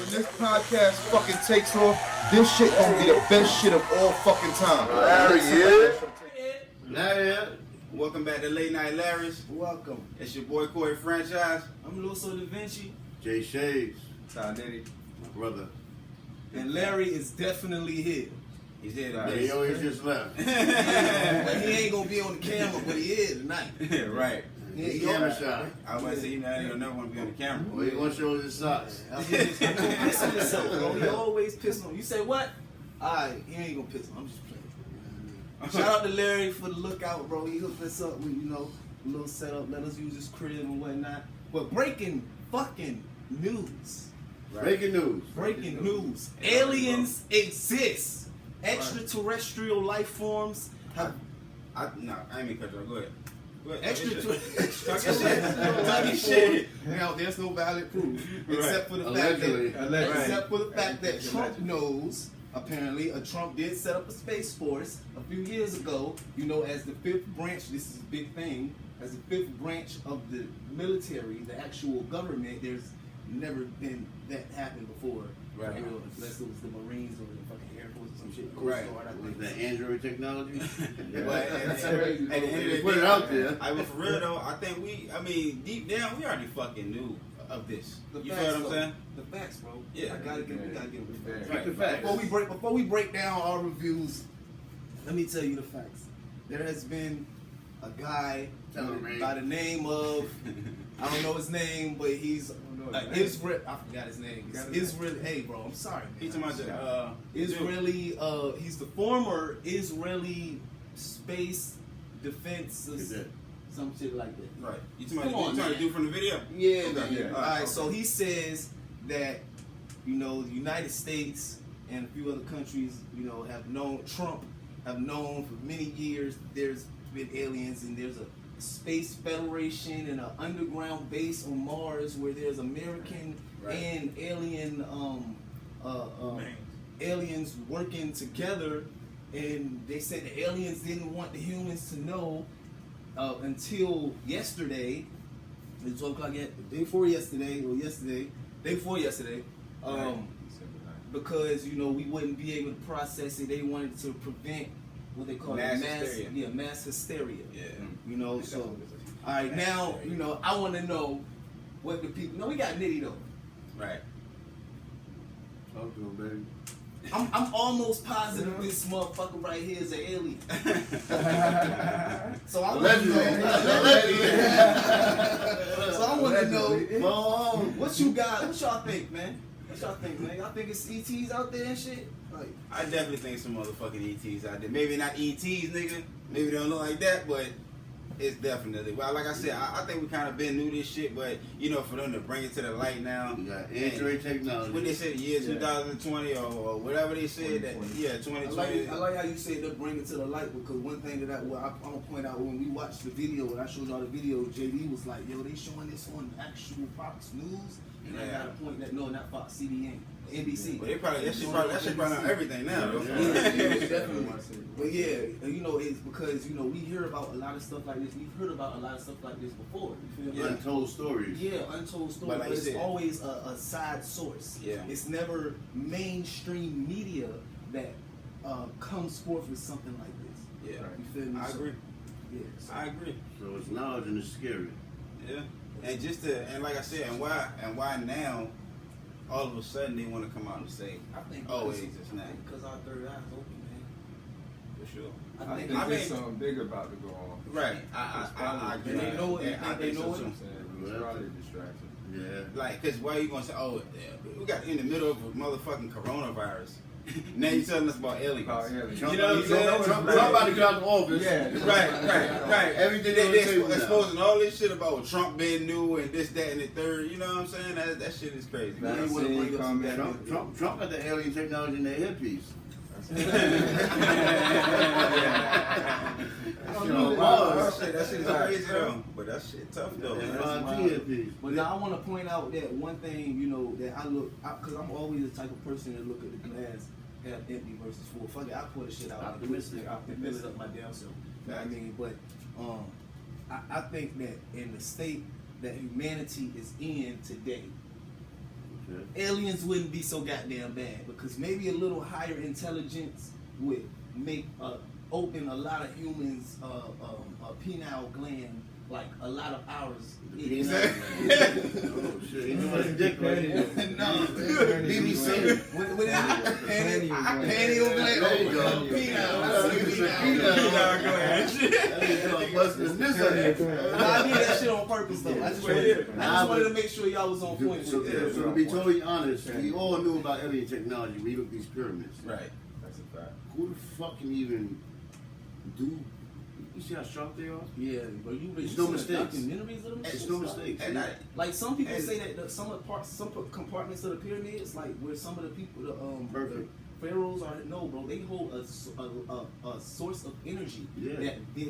when this podcast fucking takes off, this shit gonna be the best shit of all fucking time. Larry, Larry, welcome back to Late Night Larry's. Welcome. It's your boy Corey Franchise. I'm Luso Da Vinci. Jay Shades, ft.Nitty, my brother. And Larry is definitely here. He's here Yeah, today. he always just left. But he ain't gonna be on the camera, but he is tonight. Right. He's camera shy. I was about to say, you know, I don't never want to be on the camera. Well, he gonna show us his socks. He's gonna piss on himself, bro. He always piss on. You say what? Alright, he ain't gonna piss on. I'm just playing. Shout out to Larry for the lookout, bro. He hooked us up with, you know, a little setup, let us use his crib and whatnot. But breaking fucking news. Breaking news. Breaking news. Aliens exist. Extraterrestrial life forms have. I ain't mean to cut you off. Go ahead. Extraterrestrial. Now, there's no valid proof except for the fact that Trump knows. Apparently, Trump did set up a space force a few years ago. You know, as the fifth branch. This is a big thing. As the fifth branch of the military, the actual government. There's never been that happened before. Right. Unless it was the Marines or the fucking Air Force or some shit. Right. With the Android technology. But Put it out there. I mean, for real though, I think deep down, we already fucking knew of this. The You facts, feel what I'm saying? The facts, bro. Yeah. We gotta get with the facts. Right. The facts. Before we break down our reviews, let me tell you the facts. There has been a guy by the name of I don't know his name, but he's Israel. I forgot his name. Israel. Hey, bro, I'm sorry. Man. He's talking about Israeli. He's the former Israeli space defense. Some shit like that. Right. You trying to do from the video? Yeah, Okay. man. All right, so he says that, you know, the United States and a few other countries, you know, have known for many years there's been aliens and there's a space federation and an underground base on Mars where there's American and alien aliens working together, and they said the aliens didn't want the humans to know until yesterday. It was 12 o'clock the day before yesterday, because you know we wouldn't be able to process it. They wanted to prevent what they call mass hysteria. Mass hysteria. Yeah. You know, so all right, now you know I want to know what the people. No, we got Nitty though. Right. Talk to him, baby. I'm almost positive this motherfucker right here is an alien. So I want to know. What y'all think, man? Y'all think it's ETs out there and shit? Like, I definitely think some motherfucking ETs out there. Maybe not ETs, nigga. Maybe they don't look like that, but it's definitely. Well, like I said, I think we kind of been knew this shit, but you know, for them to bring it to the light now. You got Android technology. When they said the year 2020 or whatever they said, 2020. I like how you say they'll bring it to the light, because one thing that I'm gonna point out when we watched the video, when I showed y'all the video, JD was like, yo, they showing this on actual Fox News, and I got to point that no, not Fox, CBN. NBC. But that shit probably on everything now, though. Yeah, definitely. But yeah, you know, it's because, you know, we hear about a lot of stuff like this. We've heard about a lot of stuff like this before. You feel me? Untold stories. Yeah, untold stories. But it's always a side source. Yeah. It's never mainstream media that comes forth with something like this. Yeah. You feel me? I agree. Yeah. So. I agree. So it's knowledge and it's scary. Yeah. And like I said, and why now? All of a sudden they want to come out and say, I think "Oh, it exists now." Because our third eye's open, man. For sure. I think there's something big about to go on. Right. I agree. And they know it. I think so too. It's probably a distraction. Yeah. Like, cause why are you gonna say, "Oh, we got in the middle of a motherfucking coronavirus"? Now you telling us about aliens. Oh, yeah. You know what I'm saying? Trump about to get out of office. Yeah. Right. Everything they exposing all this shit about Trump being new and this, that, and the third. You know what I'm saying? That shit is crazy. Trump got the alien technology in their headpiece. That shit is crazy though. But that shit tough though. But now I want to point out that one thing, you know, that because I'm always the type of person that look at the glass half empty versus full. Fuck it, I pour the shit out. Optimistic. I fill it up my damn self. You know what I mean? But I think that in the state that humanity is in today, Okay. aliens wouldn't be so goddamn bad because maybe a little higher intelligence would make open a lot of humans a penile gland like a lot of hours. Oh shit! You know what dick right? No, BBC. Panty gland. There you go. I did that shit on purpose though. I just wanted to make sure y'all was on point. So to be totally honest, we all knew about alien technology. We looked at these pyramids. Right. That's a fact. Who the fuck can even do? You see how sharp they are? Yeah, but It's no mistakes. Documentaries of them. It's no mistakes. Like some people say that some compartments of the pyramids, like where some of the people, the pharaohs are bro. They hold a source of energy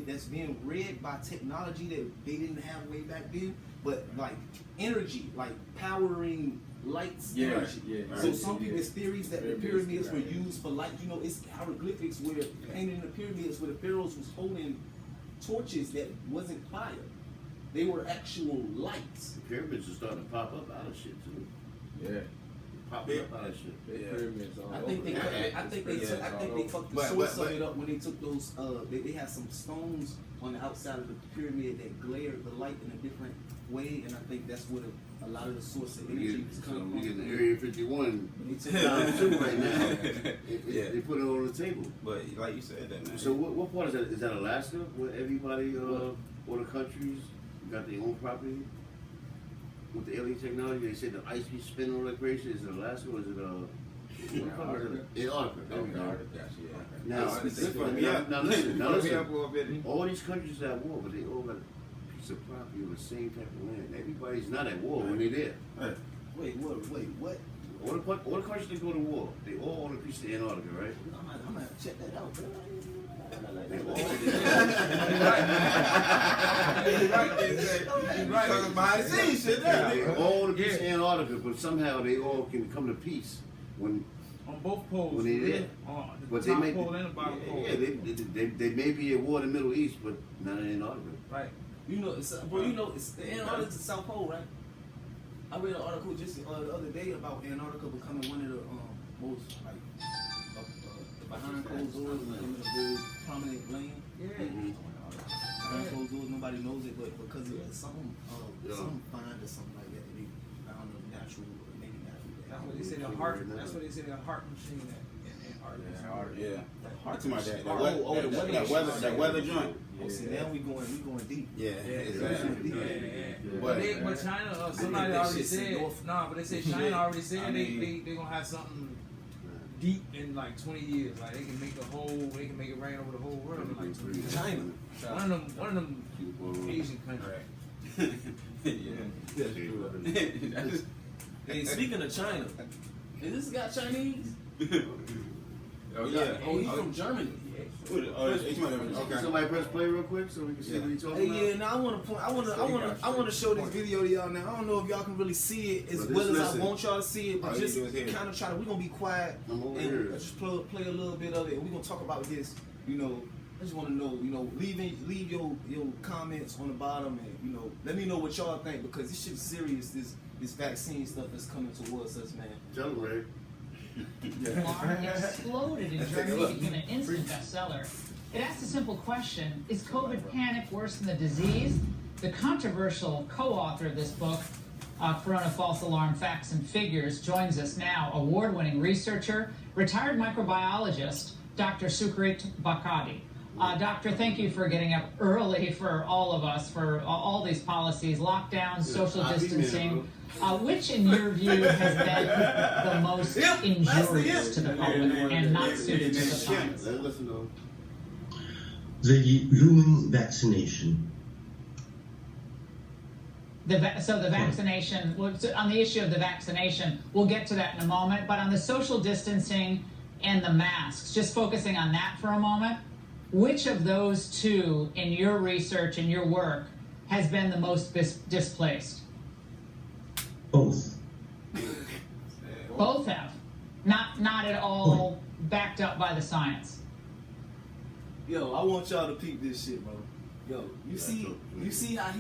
that's being read by technology that they didn't have way back then. But like energy, like powering lights energy. Yeah. So some people's theories that the pyramids were used for light. You know, it's hieroglyphics where painted in the pyramids where the pharaohs was holding torches that wasn't fire. They were actual lights. The pyramids are starting to pop up out of shit too. Yeah. Popping up out of shit. Yeah. Pyramids all I think they fucked the source of it up when they took those. They had some stones on the outside of the pyramid that glared the light in a different way, and I think that's where a lot of the source of energy was coming from. We get the Area 51. They took down too right now. They put it on the table. But like you said, that man. So what part is that? Is that Alaska, where everybody, all the countries got their own property with the alien technology? They said the ice be spinning all that crazy. Is it Alaska or is it Antarctica? Now listen. All these countries are at war, but they all got a piece of property on the same type of land. Everybody's not at war when they're there. Right. Wait, what? All the countries that go to war, they all own a piece of Antarctica, right? I'm gonna have to check that out, bro. They all Behind the scenes shit there. They all own a piece of Antarctica, but somehow they all can come to peace when on both poles. when they're there. On the But top they may pole and the bottom pole. Yeah, they may be at war in the Middle East, but not in Antarctica. Right. You know, it's the Antarctica's the South Pole, right? I read an article just the other day about Antarctica becoming one of the most like behind closed doors, becoming a very prominent land. Yeah. Behind closed doors, nobody knows it, but because of some find or something like that, they found a natural, maybe natural. That's what they say the heart. That's what they say the heart machine in Antarctica. Yeah. Heart To my dad. that That weather joint. Oh, see, now we going deep. Yeah. Exactly. But China, somebody already said, but they said China already said they gonna have something deep in like 20 years. Like they can make they can make it rain over the whole world in like 20 years. China. One of them Asian countries. Yeah. Hey, speaking of China, is this guy Chinese? Oh yeah. Oh, he's from Germany. Okay. Somebody press play real quick so we can see what he's talking about. Yeah, now I want to show this video to y'all now. I don't know if y'all can really see it as well as I want y'all to see it, but just kind of try to. We're gonna be quiet and just play a little bit of it. We're gonna talk about this. You know, I just want to know. You know, leave your comments on the bottom, and let me know what y'all think because this shit's serious. This vaccine stuff that's coming towards us, man. Tell him, Ray. Exploded in Germany, became an instant bestseller. It asks a simple question: is COVID panic worse than the disease? The controversial co-author of this book, Corona False Alarm Facts and Figures, joins us now. Award-winning researcher, retired microbiologist, Dr. Sucharit Bhakhadi. Doctor, thank you for getting up early for all of us, for all these policies, lockdowns, social distancing. Which, in your view, has been the most injurious to the public and not suited to the science? The human vaccination. The vaccination, on the issue of the vaccination, we'll get to that in a moment, but on the social distancing and the masks, just focusing on that for a moment, which of those two, in your research and your work, has been the most displaced? Both. Both have. Not at all backed up by the science. Yo, I want y'all to peep this shit, bro. Yo, you see how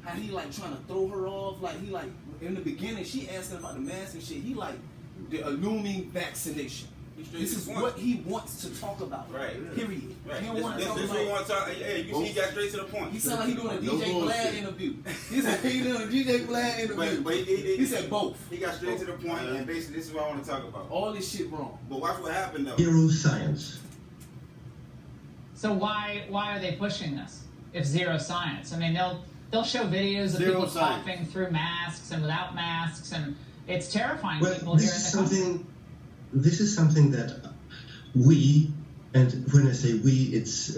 how he like trying to throw her off. Like he like in the beginning, she asking about the mask and shit. He like the looming vaccination. This is what he wants to talk about. Right. Period. Right. He don't want to talk This about. what he want to talk. Hey, you see, he got straight to the point. He sound like he doing a DJ bullshit. Vlad interview. He said he doing a DJ Vlad interview. But he said both. He got straight to the point, and basically this is what I want to talk about. All this shit wrong. But watch what happened though. Zero science. So why are they pushing this if zero science? I mean, they'll show videos of Zero people science. coughing through masks and without masks, and it's terrifying Well, people here in this the is country. this is something that we, and when I say we, it's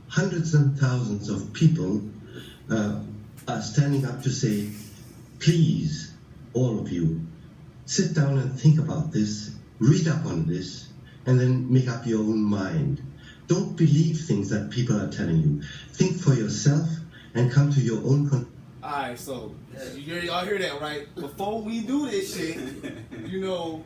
hundreds and thousands of people are standing up to say, please, all of you, sit down and think about this, read up on this, and then make up your own mind. Don't believe things that people are telling you. Think for yourself and come to your own conclusion. Alright, so y'all hear that, right? Before we do this shit, you know,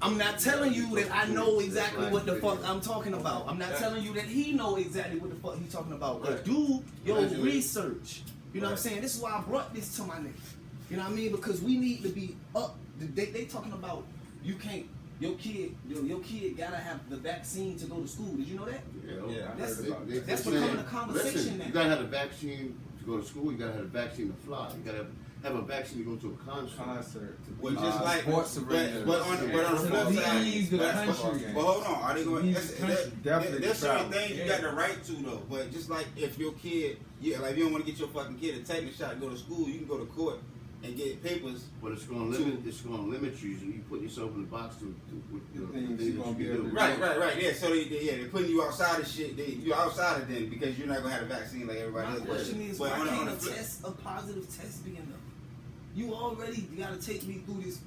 I'm not telling you that I know exactly what the fuck I'm talking about. I'm not telling you that he know exactly what the fuck he's talking about. But do your research. You know what I'm saying? This is why I brought this to my niggas. You know what I mean? Because we need to be up. They talking about you can't. Your kid gotta have the vaccine to go to school. Did you know that? Yeah, That's They're becoming saying, a conversation listen, now. you gotta have a vaccine to go to school. You gotta have a vaccine to fly. You gotta have a vaccine to go to a concert. Well, just like, sports arenas. but on the flip side, Leave the but country. hold on, are they going? Leave That's, the country. that, there's certain travel. things you got the right to though. But just like if your kid, like if you don't want to get your fucking kid a tetanus shot to go to school, you can go to court and get papers. But it's gonna limit you. So you put yourself in the box to the things you're that gonna you be can able do. to Right. Yeah. So they're putting you outside of shit. You're outside of them because you're not gonna have a vaccine like everybody My else. question is, But why on can't the a flip- test, a positive test be enough? You already gotta take me through this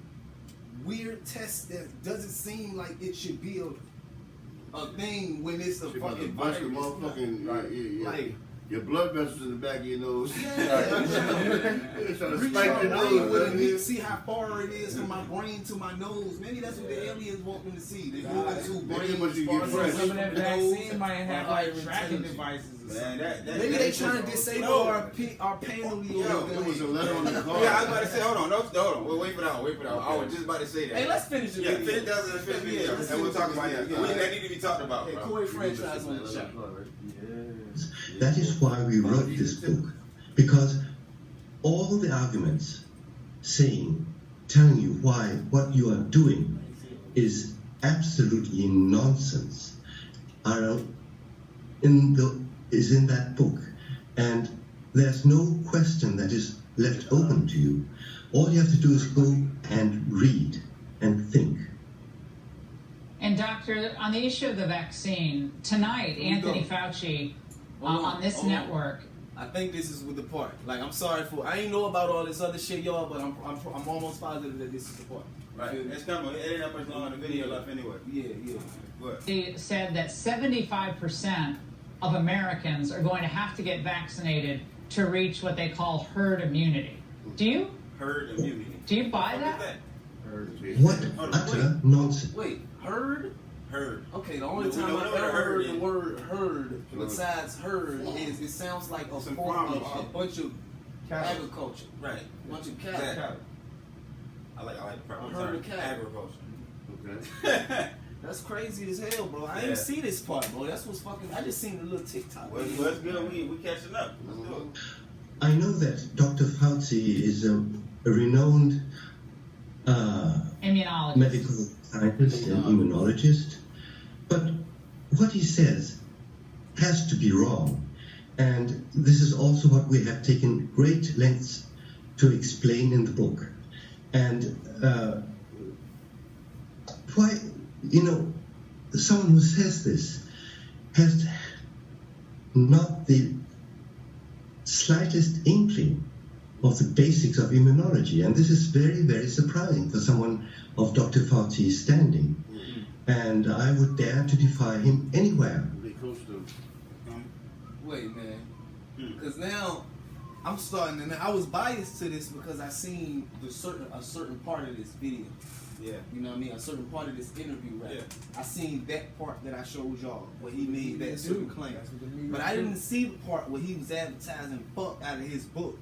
weird test that doesn't seem like it should be a thing when it's a She about to fucking bust virus. the motherfucking Like, your blood vessels in the back of your nose. yeah, It's trying to reach spike my your brain with a nose. neat, see how far it is from my brain to my nose. Maybe that's what the aliens want them to see. They want them to Maybe brain once you as far get as fresh. Some of that the nose vaccine might have or like higher tracking intelligence. devices or Man, something. Maybe they that trying shit- to disable No. our panel. It was a letter on the card. Yeah, I was about to say, hold on. Wait for that. I was just about to say that. Hey, let's finish the Yeah, video. finish that video, and we'll talk about that. That need to be talked about, Hey, bro. Corey franchise on the show. That is why we wrote this book, because all the arguments telling you why what you are doing is absolutely nonsense is in that book, and there's no question that is left open to you. All you have to do is go and read and think. And doctor, on the issue of the vaccine, tonight, Anthony Fauci on this network. I think this is with the part. Like, I'm sorry I ain't know about all this other shit, y'all, but I'm almost positive that this is the part. Right, it's coming. It ain't that much longer in the video left anyway. Yeah. What? He said that 75% of Americans are going to have to get vaccinated to reach what they call herd immunity. Do you Herd immunity. Do you buy What is that? What utter nonsense. Wait, herd? Herd. Okay, the only We time know I've what a ever herd heard the is. word herd besides herd is it sounds like Some a farming shit. bunch of Cattle. agriculture. Right. A bunch of cattle. Exactly. I like the proper Herd term. of cattle. Agriculture. Okay. That's crazy as hell, bro. I Yeah. didn't see this part, bro. That's what's fucking. I just seen the little TikTok. Well, video. it's good. We catching up. Let's do it. I know that Dr. Fauci is a renowned Immunologist. medical scientist and immunologist, but what he says has to be wrong. And this is also what we have taken great lengths to explain in the book. And why, someone who says this has not the slightest inkling of the basics of immunology. And this is very, very surprising for someone of Dr. Fauci's standing. And I would dare to defy him anywhere. Be close to Wait, man. Because now I'm starting, and I was biased to this because I seen a certain part of this video. Yeah. You know what I mean? A certain part of this interview, right? Yeah. I seen that part that I showed y'all where he made that certain claim. That's what the media But I do. didn't see the part where he was advertising fuck out of his book.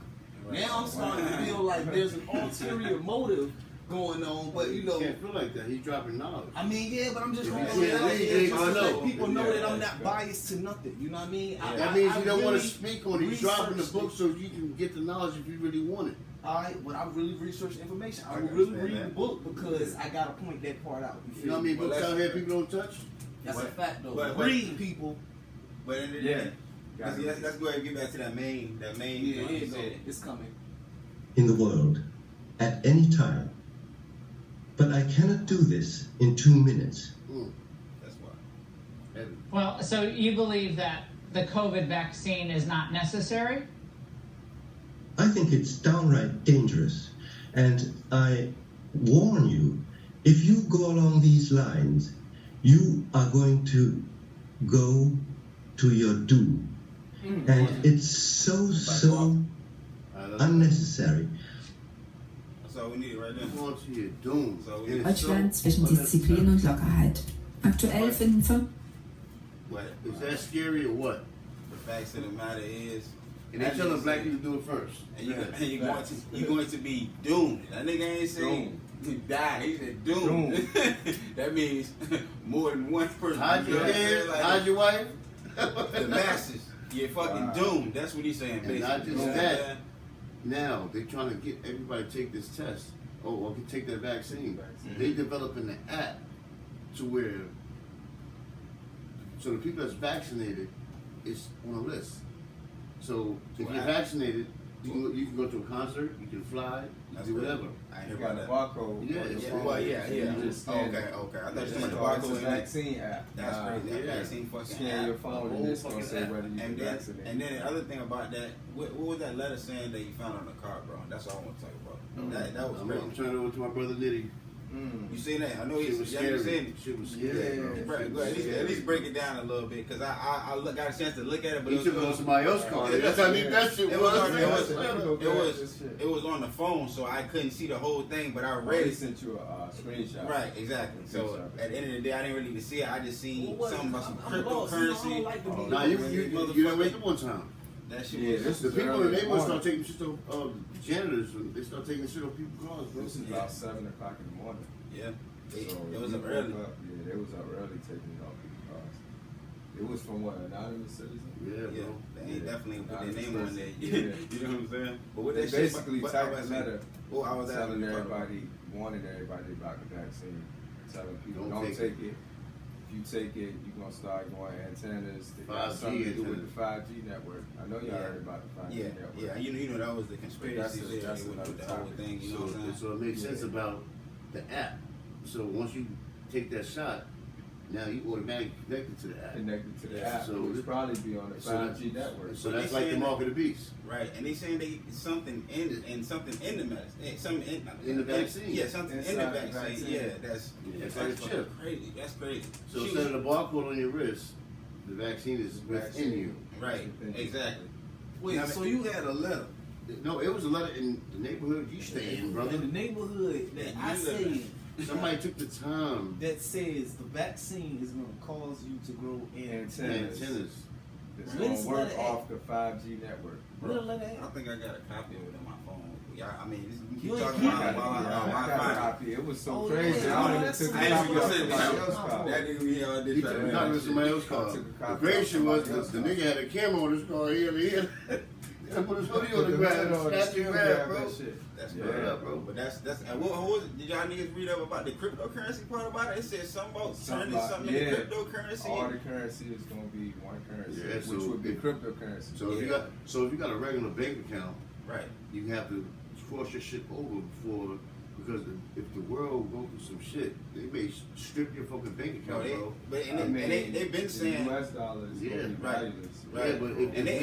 Now I'm starting to feel like there's an ulterior motive going on, but you know. Can't feel like that. He's dropping knowledge. I mean, yeah, but I'm just If trying you to can't read, you ain't gonna let know. people know that I'm not biased to nothing. You know what I mean? That means you don't want really to speak on it. He's dropping the researched book so you can get the knowledge if you really want it. Alright, but I really researched information. I I will can really understand read that. the book because I gotta point that part out. You know what I mean? Well, Books that's- out here people don't touch. That's a fact though. but- Read people. But in the Yeah. day, let's go ahead and get back to that main. Yeah, point yeah, you no, said. it's coming. in the world at any time. But I cannot do this in 2 minutes. That's why. Heavy. Well, so you believe that the COVID vaccine is not necessary? I think it's downright dangerous. And I warn you, if you go along these lines, you are going to go to your doom. And it's so unnecessary. That's all we need right there. You're going to your doom. So And it's Deutschland so zwischen Disziplin und Lockerheit. Aktuell finden But Is that scary or what? the fact of the matter is, And they telling black people to do it first. and you're going to be doomed. That nigga ain't saying to die. He said doomed. That means more than one person. Hide your kids, hide your wife. The masses. You're fucking doomed. That's what he's saying, And basically. not just You know what I'm that. saying? Now they're trying to get everybody to take this test or take that vaccine. They developing an app to where so the people that's vaccinated is on a list. So if you're vaccinated, you can go to a concert, you can fly, you can do whatever. I ain't You hear got about a that. barcode. Yeah, on your yeah, phone. well, yeah. You just scan Okay. it. I thought you were It's talking a about the barcode. vaccine app. That's crazy. That Yeah. vaccine fucking Scan your app. phone and it's gonna say whether you And been then, vaccinated. and then the other thing about that, what was that letter saying that you found on the car, bro? That's all I want to talk about. That was I'm crazy. turning it over to my brother Nitty. You seen that? I know Shit he's was you scary. understand. Shit was scary, bro. Right, go ahead. At least break it down a little bit, cause I got a chance to look at it, but He it took it on somebody else's car. That's how neat that shit It was. was it was on the phone, so I couldn't see the whole thing, but I read Already it. sent you a screenshot. Right, exactly. So at the end of the day, I didn't really even see it. I just seen something about some cryptocurrency. Nah, you didn't wake up one time. That shit Yeah, was. this The is people in early the neighborhood morning. start taking shit to janitors. And they start taking shit off people's cars, bro. This is about 7 o'clock in the morning. Yeah. So It was we up early. woke Yeah, they was up early taking it off people's cars. It was from what, anonymous citizen? Yeah, Yeah, bro. they ain't definitely put their Nah, name on there. yeah. You know what I'm saying? But what They that shit, basically but typed I was a letter Well, I was telling asking everybody, warning everybody about the vaccine, telling people Don't don't take take it. If you take it, you're gonna start going antennas. They 5G got something to do with antennas. the 5G network. I know y'all Yeah. heard about the 5G Yeah, network. yeah. You know that was the conspiracy That's theory another with the whole topic. thing. You know what I'm saying? So it makes sense about the app. So once you take that shot, now you automatically connected to the app. Connected to the Yeah, app, so which it- probably be on the so 5G network. So But that's they like the saying mark of the beast. Right, and they saying they something in something in the medicine, something In the vaccine. Yeah, something in the Inside the vaccine. vaccine. Yeah, that's It's like a fucking chip. crazy. That's crazy. So She instead was- of the barcode on your wrist, the vaccine is within you. right, exactly. Wait, so you had a letter No, it was a letter in the neighborhood you stay in, brother. in the neighborhood that Yeah, I you say live Somebody took the time. that says the vaccine is going to cause you to grow antennas. Antennas. It's Where's gonna the work letter off the 5G network. Where the letter I at? think I got a copy of it on my phone. Yeah, I mean, we You keep ain't talking keep about it. while I I got a find it. copy. It was so Oh, crazy. yeah. I Oh, only that's took a I ain't copy even off gonna say somebody that. else's car. That nigga be all He this took right a now. copy of somebody else's I car. took a The copy great off shit was somebody the else's nigga had a camera on his car. He had put his hoodie on the ground. Snatched your grab, bro. That's Yeah. straight up, bro. But that's and what was it? Did y'all niggas read up about the cryptocurrency part about it? It said something about turning something into cryptocurrency. All the currency is gonna be one currency, Yeah, which so would be if- cryptocurrency. So if you got a regular bank account, Right. you have to cross your shit over before, because if the world go through some shit, they may strip your fucking bank No, account, bro. they've been saying the US dollar is Yeah, gonna be right. valueless. Yeah, Right. but And they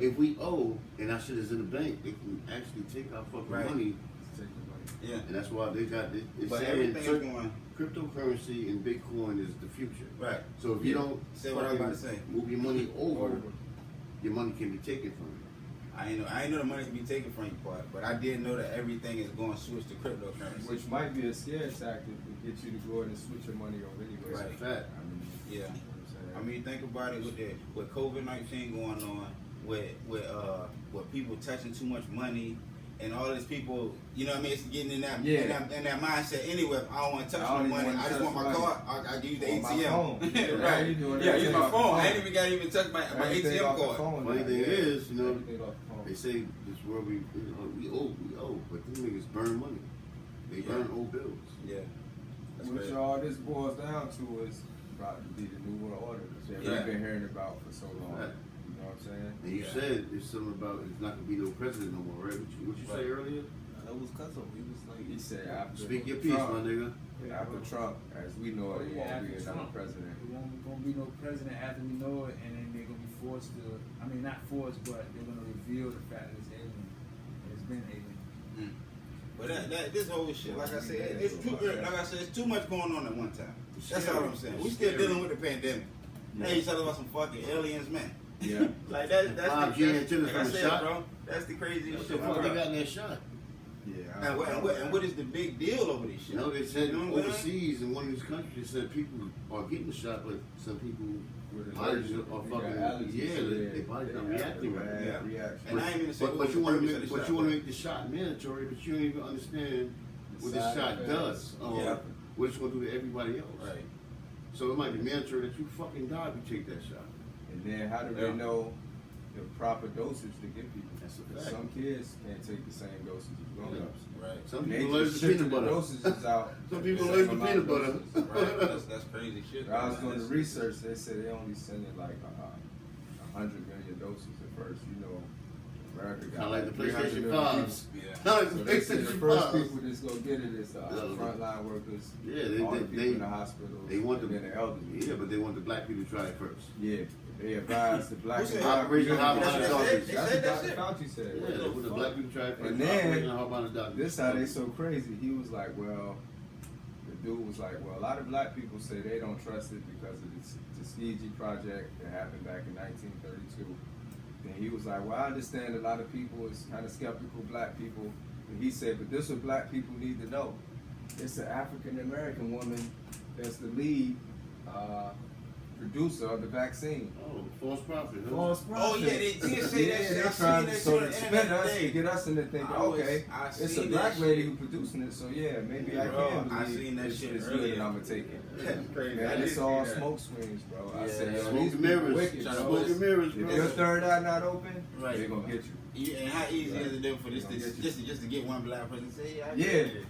if we owe and our shit is in the bank, they can actually take our fucking Right. money, Take the money. yeah. and that's why they got it. It's But saying everything is certain going cryptocurrency and Bitcoin is the future. right. So if you don't Say what I was about to fucking say. move your money over, your money can be taken from you. I ain't know the money can be taken from you part, but I did know that everything is going to switch to cryptocurrency. Which might be a scare tactic to get you to go ahead and switch your money over anyway. Right. Fact. I mean, Yeah. you know what I'm saying? I mean, think about it with COVID-19 going on. with people touching too much money. And all these people, you know what I mean, it's getting in that mindset anyway. I don't want to touch my money. I just want my card. I use the ATM. Right. Yeah, use my phone. I ain't even got to even touch my ATM card. Funny thing is, you know, they say this world we owe, but these niggas burn money. They burn old bills. Yeah. Which all this boils down to is about to be the new world order that we've been hearing about for so long. Right. You know what I'm saying? And you said there's something about it's not gonna be no president no more, right? What you say earlier? That was Cuzzo. He was like, He said after Speak your piece, my nigga. After Trump, as we know it, he won't be another president. There won't gonna be no president after we know it, and then they're gonna be forced to. I mean, not forced, but they're gonna reveal the fact that it's alien. It's been alien. But this whole shit, like I said, it's too. Like I said, it's too much going on at one time. That's all I'm saying. We still dealing with the pandemic. Now you talking about some fucking aliens, man. Yeah. Like that's the shot, bro. That's the craziest shit. What they got in that shot? Yeah. And what is the big deal over this shit? You know, they said overseas in one of these countries, they said people are getting shot, but some people bodies are fucking their bodies not reacting right. Yeah. And I ain't even say but you want to make the shot mandatory, but you don't even understand what the shot does. What it's going to do to everybody else. Right. So it might be mandatory that you fucking die if you take that shot. And then how do they know the proper dosage to give people? That's a fact. Some kids can't take the same dosage as grown-ups. Right. Some And people they allergic just to peanut butter. dosages out. Some people allergic to peanut butter. Right. That's crazy shit. I was doing the research. They said they only sending like 100 million doses at first. You know, America got Kind of like the 300 PlayStation million 5s. Yeah. Kind of like So the they said the PlayStation first 5s. people that's gonna get it is the frontline workers. Yeah, all the people in the hospitals. they want and then the elderly. Yeah, but they want the black people to try it first. Yeah, they advised the black. Who said Operation Hot That's Bottom what Doctors. they That's said what that Dr. shit. Fauci said. Yeah, they want the black people to try it first. And then, Operation Hot Bottom Doctors. This how they so crazy. He was like, well, the dude was like, well, a lot of black people say they don't trust it because of the Tuskegee project that happened back in 1932. And he was like, well, I understand a lot of people is kind of skeptical, black people. And he said, but this is what black people need to know. It's an African American woman that's the lead producer of the vaccine. Oh, false prophet. Huh? False prophet. Oh yeah, they did say that shit. They're I trying seen to that sort shit of on the spin internet us to today. get us into thinking, okay, I it's a seen black that lady shit. who producing it, so yeah, maybe I Bro, can I believe seen that it's, shit it's earlier. good and I'm gonna take it. That's crazy. Man, I it's did all see that. smoke screens, bro. I Yeah, said, yo, Smoke these and people mirrors. wicked, bro. Smoke and mirrors, If bro. your third eye not open, Right. they're gonna get you. Yeah, and how easy is it then for this They gonna get just to get one black person to say, yeah, I Yeah. get it.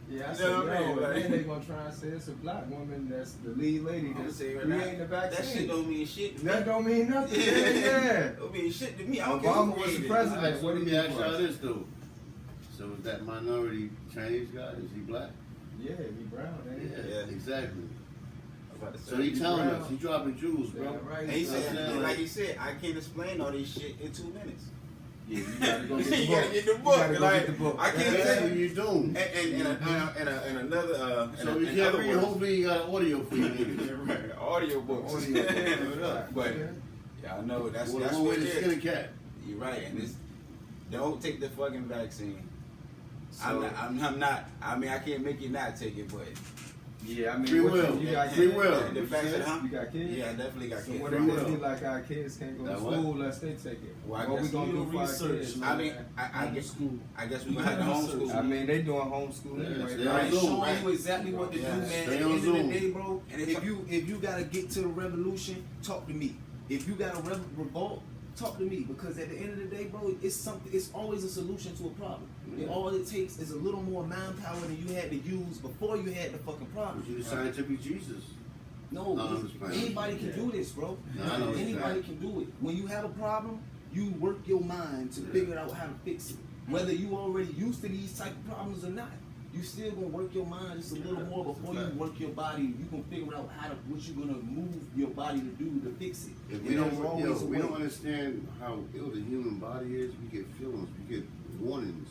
Yeah, I You said, know what I mean? yo, Like- and then they gonna try and say it's a black woman that's the lead lady I'm gonna that's say right creating now, the that vaccine. shit don't mean shit to me. That don't mean nothing. Yeah. Don't mean shit to me. I don't care Obama who was the created it. president. Alright, so What let do me you ask think y'all was? this though. So is that minority Chinese guy, is he black? Yeah, he brown, ain't he? Yeah, exactly. I'm about to So say. he telling brown. us, he dropping jewels, bro. Yeah, right. And he said, Yeah. and like he said, I can't explain all this shit in 2 minutes. Yeah, you gotta go get the You book. gotta get the You book. gotta go Like, get the book. I can't That's tell what you. you doing. And another, So you can't read, hopefully you got an audio for you niggas. right, audio books. Audio But yeah, I know that's One what way it to skin a is. cat. You're right, and this don't take the fucking vaccine. So- I'm not. I mean, I can't make you not take it, but Yeah, I mean, Free what will. you got Free kids? will. The fact that You got kids? yeah, I definitely got So kids. what Free if they will. be like our kids can't go to That what? school unless they take it? Well, I What we guess gonna you do for our research, kids? I mean, I guess school. I guess we gonna have to homeschool. I mean, they doing homeschool Yeah, anyway. stay right? on They Zoom. showing you exactly what to Yeah. do, man. Stay At the on end of Zoom. the day, bro, And it's if you gotta get to the revolution, talk to me. If you got a revolt, talk to me. Because at the end of the day, bro, it's something. It's always a solution to a problem. And all it takes is a little more manpower than you had to use before you had the fucking problem. You the scientific Jesus. No, No, I'm just playing. anybody can do this, bro. No, I know it's Anybody fact. can do it. When you have a problem, you work your mind to figure out how to fix it. Whether you already used to these type of problems or not, you still gonna work your mind just a little more before you work your body. You gonna figure out what you gonna move your body to do to fix it. If And we don't, there's always a we way. don't understand how ill the human body is, we get feelings, we get warnings,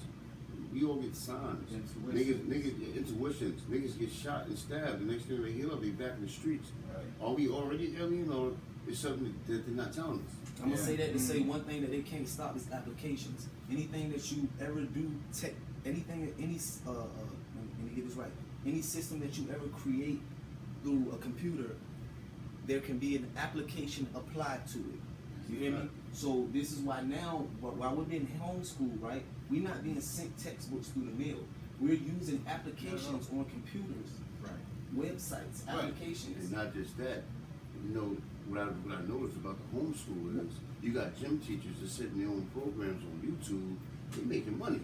we all get signs. Niggas, intuitions. Niggas get shot and stabbed. The next thing they heal up, they back in the streets. Are we already alien, or is something that they're not telling us? I'm gonna say that to say one thing that they can't stop is applications. Anything that you ever do, let me get this right. Any system that you ever create through a computer, there can be an application applied to it. You hear me? So this is why now, while we're being homeschooled, right? We're not being sent textbooks through the mail. We're using applications on computers, websites, applications. And not just that. You know, what I noticed about the homeschool is you got gym teachers that sit in their own programs on YouTube. They're making money.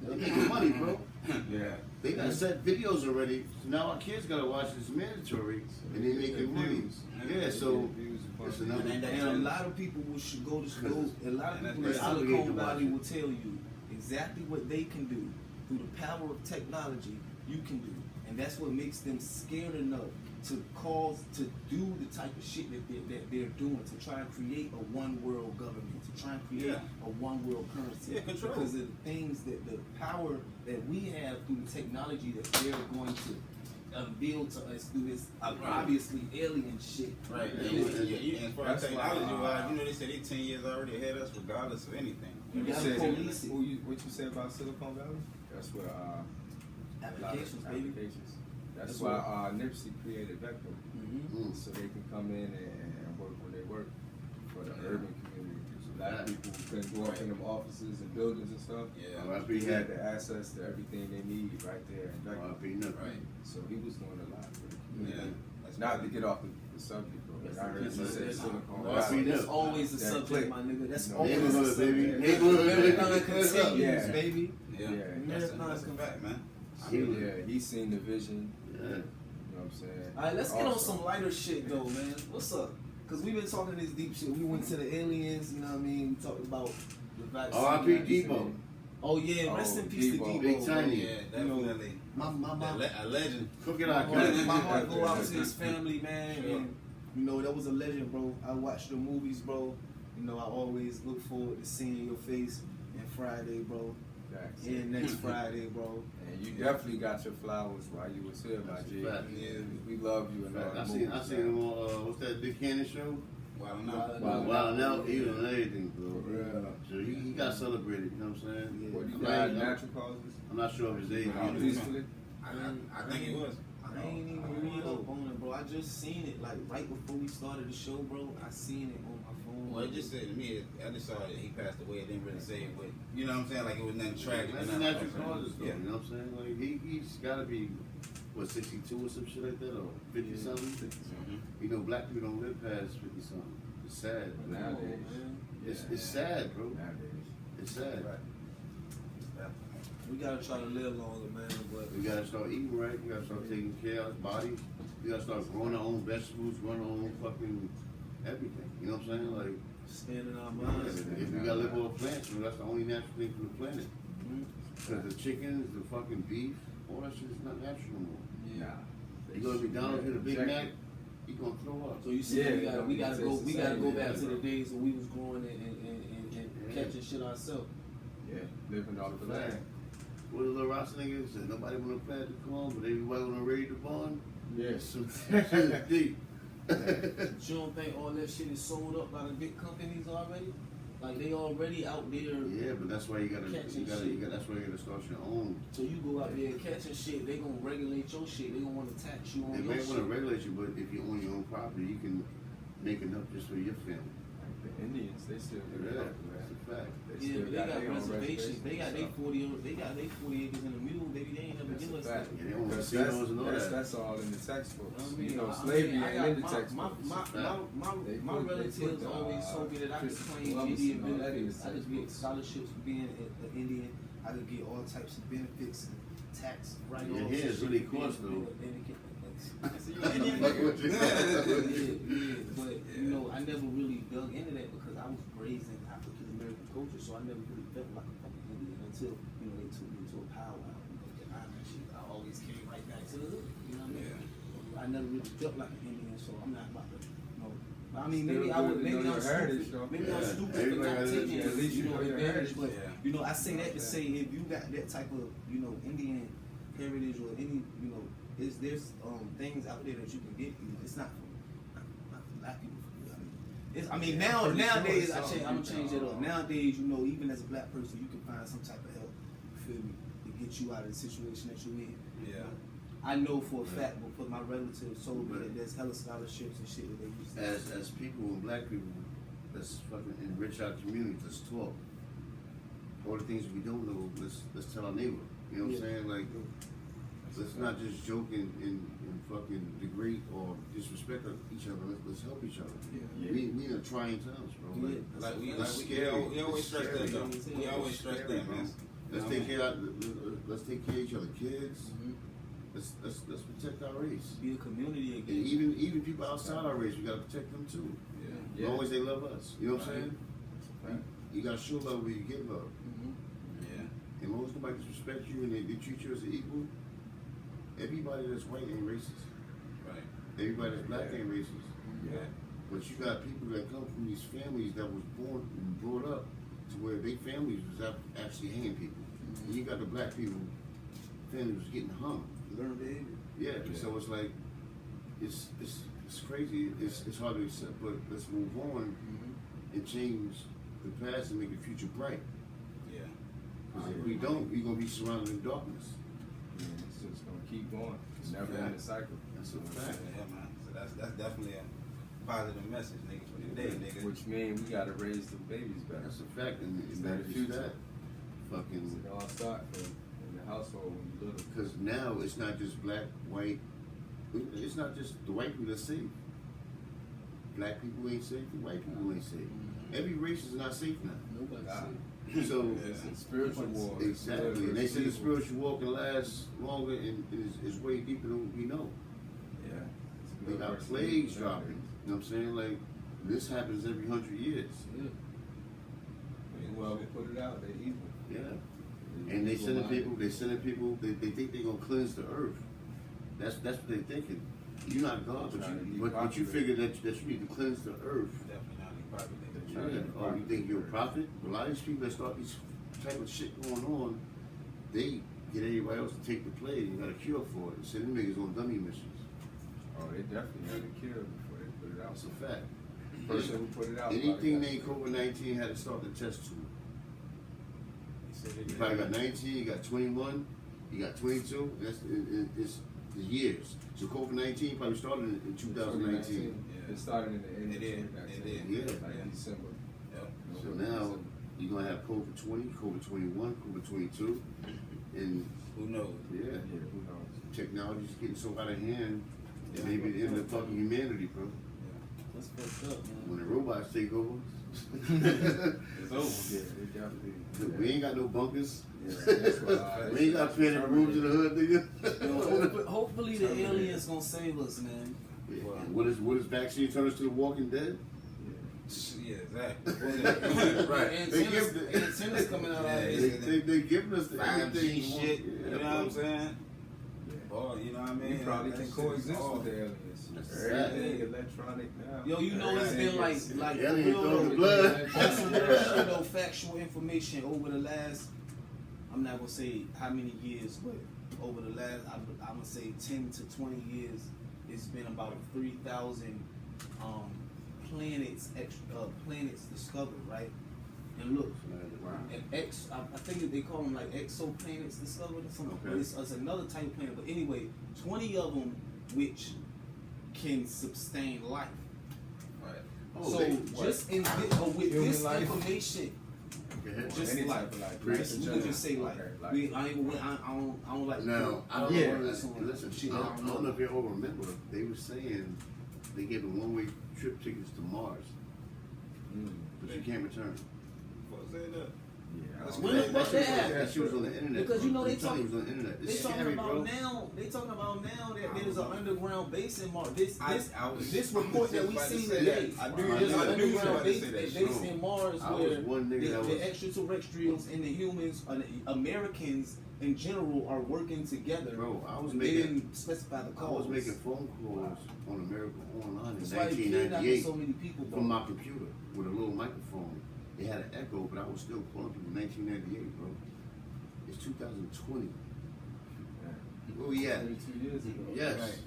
They're making money, bro. Yeah. They got set videos already. So now our kids gotta watch this mandatory, and they're making money. Yeah, so it's another. And a lot of people should go to school. A lot of people in Silicon Valley will tell you exactly what they can do through the power of technology. You can do, and that's what makes them scared enough to do the type of shit that they're doing, to try and create a one world government, to try and create a one world currency. Control. Because of the things that the power that we have through the technology that they're going to unveil to us through this obviously alien shit. Right. And as far as technology wise, you know, they said they 10 years already ahead of us regardless of anything. You gotta police it. What you said about Silicon Valley? That's what Applications, baby. That's why Nipsey created Vector, so they can come in and work where they work for the urban community. So black people couldn't go up in them offices and buildings and stuff. He had the access to everything they need right there in Vector. So he was doing a lot for the community. Not to get off the subject, but I heard you say Silicon Valley. That's always a subject, my nigga. That's always a Neighborhood, baby. subject. Neighborhood, Marathon continues, baby. Marathon's come back, man. He's seen the vision. Yeah. You know what I'm saying? Alright, let's get on some lighter shit though, man. What's up? Cause we've been talking this deep shit. We went to the aliens, you know what I mean? We talked about the vaccine. R.I.P. Debo. Oh yeah, rest in peace to Debo. Big Tiny. Yeah, definitely. A legend. Look at our my heart go out to his family, man. And you know, that was a legend, bro. I watched the movies, bro. You know, I always look forward to seeing your face on Friday, bro. And next Friday, bro. And you definitely got your flowers while you was here, my G. Yeah, we love you and all. I seen him on what's that Dick Cannon show? Wild Out. He was on everything, bro. So he got celebrated. You know what I'm saying? What he died natural causes? I'm not sure of his age. Peacefully. I think it was. I ain't even read up on it, bro. I just seen it like right before we started the show, bro. I seen it on my phone. Well, it just said to me, I just saw that he passed away. It didn't really say it, but you know what I'm saying? Like it was nothing tragic. That's natural causes, though. You know what I'm saying? Like he's got to be, what, 62 or some shit like that, or 50 something. You know, black people don't live past 50 something. It's sad. Nowadays, it's sad, bro. Nowadays, it's sad. We gotta try to live longer, man. But we gotta start eating right. We gotta start taking care of our bodies. We gotta start growing our own vegetables, growing our own fucking everything. You know what I'm saying? Like expanding our minds. If we gotta live off plants, well, that's the only natural thing for the planet. Because the chickens, the fucking beef, all that shit is not natural no more. You go to McDonald's, get a Big Mac, you gonna throw up. So you see, we gotta go back to the days when we was growing and catching shit ourselves. Yeah, living off the land. What the little Rasta niggas said, nobody wanna plant the corn, but everybody wanna raid the barn. Yeah. Some shit is deep. But you don't think all that shit is sold up by the big companies already? Like they already out there. Yeah, but that's why you gotta that's why you gotta start your own. So you go out there catching shit, they gonna regulate your shit. They gonna want to tax you on your shit. They may want to regulate you, but if you own your own property, you can make enough just for your family. Like the Indians, they still do that. That's a fact. Yeah, but they got reservations. They got their 40 acres in a mule, baby. They ain't never give us that. Yeah, they own casinos and all that. That's all in the textbooks. You know, slavery ain't in the textbooks. My relatives always told me that I could claim Indian benefits. I could get scholarships for being an Indian. I could get all types of benefits and tax write-offs. Your hair is really coarse though. But you know, I never really dug into that because I was raised in African American culture, so I never really felt like a fucking Indian until you know they took me to a powwow. I always came right back to the hood. You know what I mean? I never really felt like an Indian, so I'm not about to. I mean, maybe I would. Maybe I'm stupid. Maybe I'm stupid for not taking advantage. But you know, I say that to say if you got that type of Indian heritage or any there's things out there that you can get. It's not for black people. I mean, nowadays I'm gonna change it up. Nowadays, even as a black person, you can find some type of help. You feel me? To get you out of the situation that you're in. Yeah. I know for a fact, but my relatives told me that there's hella scholarships and shit that they use. As people and black people, let's fucking enrich our community. Let's talk. All the things we don't know, let's tell our neighbor. You know what I'm saying? Like, let's not just joke and fucking degrade or disrespect each other. Let's help each other. Yeah. We in a trying times, bro. We always stress that though. We always stress that, man. Let's take care of each other, kids. Let's protect our race. Be a community again. And even people outside our race, we gotta protect them too. Yeah. As long as they love us. You know what I'm saying? You gotta show love where you get love. Yeah. And as long as nobody disrespects you and they treat you as an equal, everybody that's white ain't racist. Right. Everybody that's black ain't racist. Yeah. But you got people that come from these families that was born and brought up to where their families was actually hanging people. And you got the black people, families was getting hung. Learn behavior. Yeah, so it's like, it's crazy. It's hard to accept, but let's move on and change the past and make the future bright. Yeah. Because if we don't, we're gonna be surrounded in darkness. Yeah, it's just gonna keep going. It's never in a cycle. That's a fact. Yeah, man. So that's definitely a positive message, nigga, for the day, nigga. Which means we gotta raise the babies better. That's a fact, and It's that the is future. that. Fucking. It all start in the household when you little. Because now it's not just black, white. It's not just the white people that's safe. Black people ain't safe. The white people ain't safe. Every race is not safe now. Nobody's Nah. safe. So It's a spiritual war. exactly, and they say the spiritual war can last longer and is way deeper than we know. Yeah. It's They good got versus plagues evil dropping. nowadays. You know what I'm saying? Like this happens every 100 years. Whoever put it out, they evil. Yeah. And they sending people. They think they're gonna cleanse the earth. That's what they're thinking. You're not God, but you figure that you need to cleanse the earth. Definitely not any problem. Yeah. Oh, you think you're a prophet? A lot of these people that start these type of shit going on, they get everybody else to take the plague and got a cure for it. And send them niggas on dummy missions. Oh, they definitely had a cure before they put it out. That's a fact. Person who put it out. Anything named COVID-19 had to start the test tube. You probably got 19, you got 21, you got 22. It's the years. So COVID-19 probably started in 2019. It started in the end. It did. Yeah. Like in December. Yep. So now you're gonna have COVID 20, COVID 21, COVID 22, and Who knows? yeah, Yeah, who knows? technology's getting so out of hand. It may be the end of fucking humanity, bro. That's fucked up, man. When the robots take over, It's over. Yeah, they definitely. we ain't got no bunkers. Yeah, that's why We ain't got panic rooms in the hood, nigga. Yo, hopefully the aliens gonna save us, man. Yeah. And what is vaccine turn us to the Walking Dead? Yeah, exactly. Right. Antennas coming out of They giving us the 5G shit. Yeah, You know what I'm saying? Boy, you know what I mean? We probably can That coexist shit's with the all- aliens. That's Everything electronic now. Yo, you know it's been like Alien real, throwing the blood. that's some real shit though, factual information over the last, I'm not gonna say how many years, but over the last, I'm gonna say 10 to 20 years, it's been about 3,000 planets discovered, right? And look, and I think they call them like exoplanets discovered or something. Okay. But it's another type of planet. But anyway, 20 of them which can sustain life. Right. Oh, So just with Human this life? information, just Any like, type of like Chris, you can just say like, Okay, I don't like. Now, I don't Yeah. know. Listen, I don't know if you all remember. They were saying they gave them one-way trip tickets to Mars, but you can't return. What's that? Yeah, That's When That shit happened? that shit was on the internet. Because you know bro. they I'm telling you, talk- it was on the internet. They It's talking scary, about bro. now. They talking about now that there's an underground base in Mars. This I report that we just about to seen say today. that. I knew- There's an I knew you was underground about to base, say that base shit. in Mars I was where one nigga that was- the extraterrestrials and the humans, Americans in general, are working together. Bro, I was They making didn't specify the I cause. was making phone calls on America Online in That's why they kidnapping 1998 so many people, bro. from my computer with a little microphone. It had an echo, but I was still calling people in 1998, bro. It's 2020. Where we at? 32 years ago. Yes.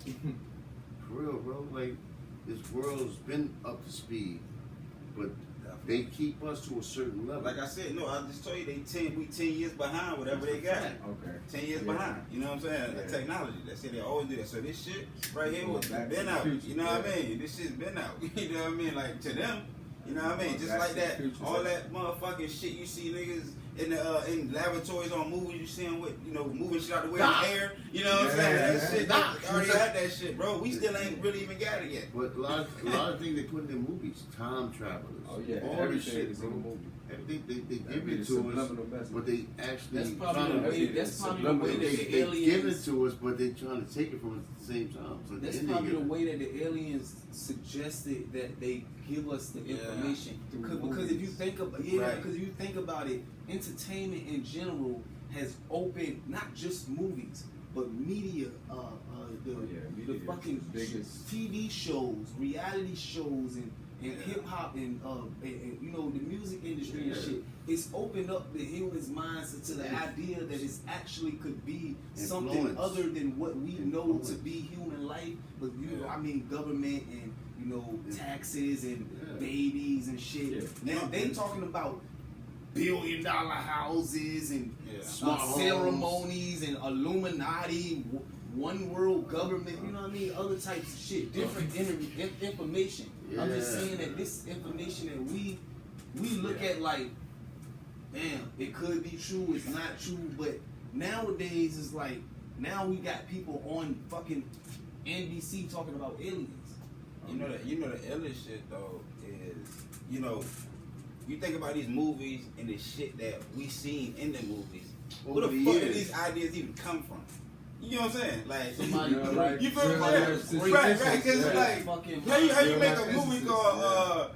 For real, bro. Like, this world's been up to speed, but they keep us to a certain level. Like I said, no, I just told you we 10 years behind whatever they got. Okay. 10 years Yeah. behind. You know what I'm saying? Yeah. The technology. They say they always do that. So this shit right here Going was back been to the out. future, You know what I yeah. mean? This shit's been out. You know what I mean? Like to them, You know what I mean? Just like that, all that motherfucking shit you see niggas in laboratories on movies, you see them with, moving shit out the way in the air. You know what I'm saying? That shit, they already had that shit, bro. We still ain't really even got it yet. But a lot of things they put in their movies, time travelers. Oh yeah, all this shit is in the movie. Everything they give it to us, but they actually that's probably the way that the aliens give it to us, but they trying to take it from us at the same time. So that's probably the way that the aliens suggested that they give us the information. Because if you think about because if you think about it, entertainment in general has opened not just movies, but media, the fucking biggest TV shows, reality shows, and hip hop and the music industry and shit. It's opened up the humans' minds to the idea that it actually could be something other than what we know to be human life. But government and taxes and babies and shit. Now they talking about $1 billion houses and ceremonies and Illuminati, one world government, you know what I mean? Other types of shit, different information. I'm just saying that this information that we look at like, damn, it could be true, it's not true, but nowadays it's like, now we got people on fucking NBC talking about aliens. You know the illest shit though is, you think about these movies and the shit that we seen in the movies. Where the fuck did these ideas even come from? You know what I'm saying? Like, somebody, you feel what I'm saying? Right, because it's like, how you make a movie called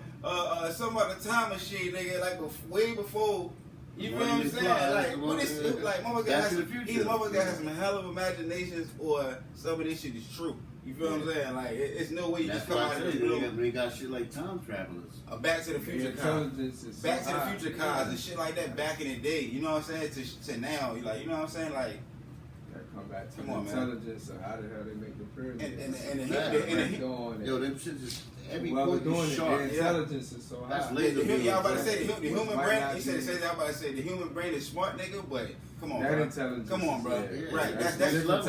something about the time machine, nigga, like way before. You feel what I'm saying? Like, what is like? Motherfucker got some hell of imaginations, or some of this shit is true. You feel what I'm saying? Like, it's no way you just come out of the They got shit like time travelers. Back to the Future cars. Back to the Future cars and shit like that back in the day. You know what I'm saying? To now, you know what I'm saying? Like, come back to the intelligence of how the hell they make the pyramids. And them shit just every point is sharp. The intelligence is so high. That's laser. Y'all about to say the human brain. He said y'all about to say the human brain is smart, nigga. But come on, bro. Come on, bro. Right. That's level.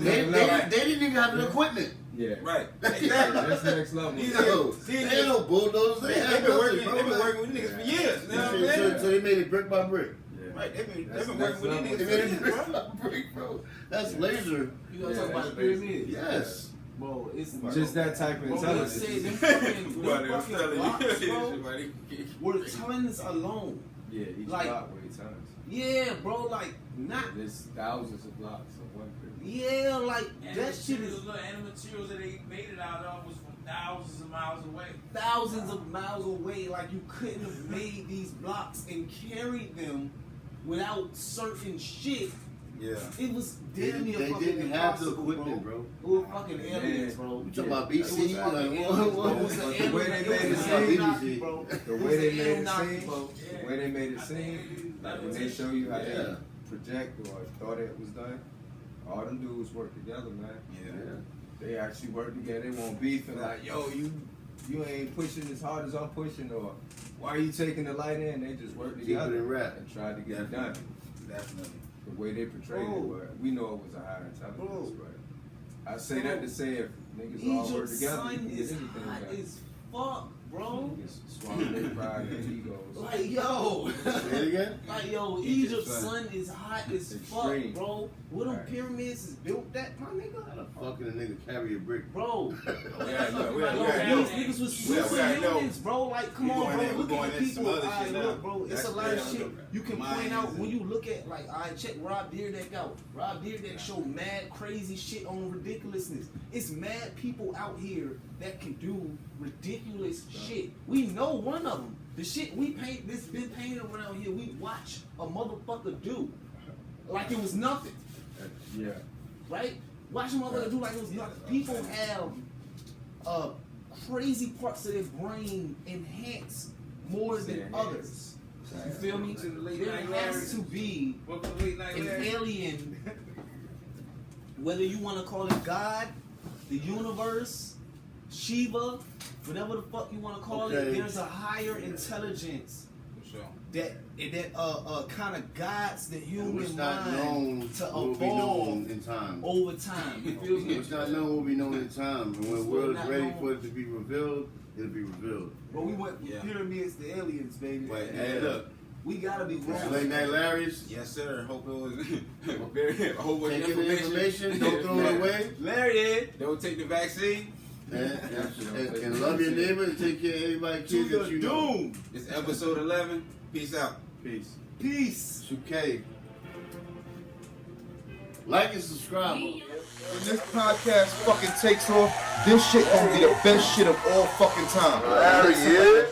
They didn't even have the equipment. Yeah. Right. Exactly. That's next level. They ain't no bulldozers. They've been working with niggas for years. You know what I'm saying? So they made it brick by brick. Right, they've been working with these niggas, bro. That's laser. You gonna talk about the pyramids? Yes. Bro, it's just that type of intelligence. Them fucking blocks, bro, were tons alone. Yeah, each block weighs tons. Yeah, bro, like not. There's thousands of blocks of one pyramid. Yeah, like and that shit is. And the materials that they made it out of was from thousands of miles away. Thousands of miles away. Like you couldn't have made these blocks and carried them without certain shit. Yeah. It was damn near fucking didn't have the equipment, bro. It was fucking aliens, bro. You talking about BC? The way they made it seem, bro. The way they made it seem, the way they made it seem, like when they show you how they project or thought it was done, all them dudes work together, man. Yeah. They actually work together. They won't beef and like, yo, you ain't pushing as hard as I'm pushing, or why are you taking the light in? They just work together and try to get it done. Definitely. The way they portrayed it, but we know it was a higher intelligence, but I say that to say if niggas all work together, you can get anything done. Is fuck, bro. Swallow their pride and egos. Like, yo. Say it again? Like, yo, Egypt's sun is hot as fuck, bro. What them pyramids is built that, my nigga? How the fuck can a nigga carry a brick? Bro. Yeah, these niggas was superhumans, bro. Like, come on, bro. Look at the people. Alright, look, bro. It's a lot of shit you can point out when you look at, like, I check Rob Dyrdek out. Rob Dyrdek show mad crazy shit on ridiculousness. It's mad people out here that can do ridiculous shit. We know one of them. The shit we paint, this been painted around here, we watch a motherfucker do like it was nothing. Yeah. Right? Watch a motherfucker do like it was nothing. People have crazy parts of their brain enhanced more than others. You feel me? There has to be an alien, whether you want to call it God, the universe, Shiva, whatever the fuck you want to call it, there's a higher intelligence Sure. That kind of guides the human What's not mind known to will be known in time. over time. What's not known will be known in time. And when the world is ready for it to be revealed, it'll be revealed. But we went pyramids to aliens, baby. Wait, Hey, look. We gotta be wrong. Late Night Larry's. Yes, sir. Hope it was a whole bunch of Taking the information, don't throw it away. Larry, don't take the vaccine. And love your neighbor and take care of everybody kids that you know. It's episode 11. Peace out. Peace. Peace. Okay. Like and subscribe. When this podcast fucking takes off, this shit gonna be the best shit of all fucking time. Larry, yeah.